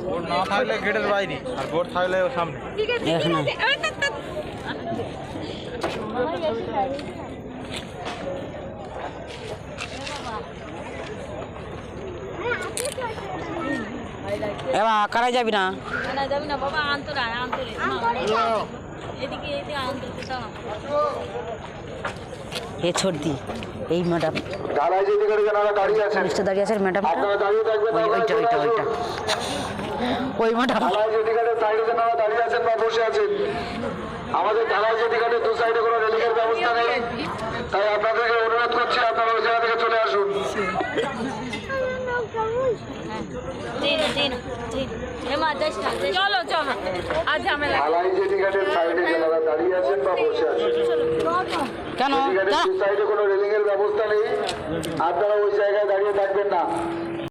Board না থাকলে গেটের বাইরে আর বোর্ড থাকলে ওর সামনে। এবার কারাই যাবি না? যাবি না বাবা, আন্তরে এদিকে এ ছর্দি এই ম্যাডাম ঢালাই যেদিকে দাঁড়িয়ে আছেন, দাঁড়িয়ে আছেন ম্যাডাম, আপনারা দাঁড়িয়ে থাকবেন। ওইটা ওই ম্যাডাম ঢালাই যেদিকে সাইডে যারা দাঁড়িয়ে আছেন বা বসে আছেন, আমাদের ঢালাই যেদিকে দু সাইডে কোনো রেলিংয়ের ব্যবস্থা নেই, তাই আপনাদেরকে অনুরোধ করছি আপনারা ওই জায়গা থেকে চলে আসুন। চলো চলো, আজ ঝামেলা। ঢালাই যেদিকে সাইডে যারা দাঁড়িয়ে আছেন বা বসে আছেন, কেন দু সাইডে কোনো রেলিংয়ের ব্যবস্থা নেই, আপনারা ওই জায়গায় দাঁড়িয়ে থাকবেন না।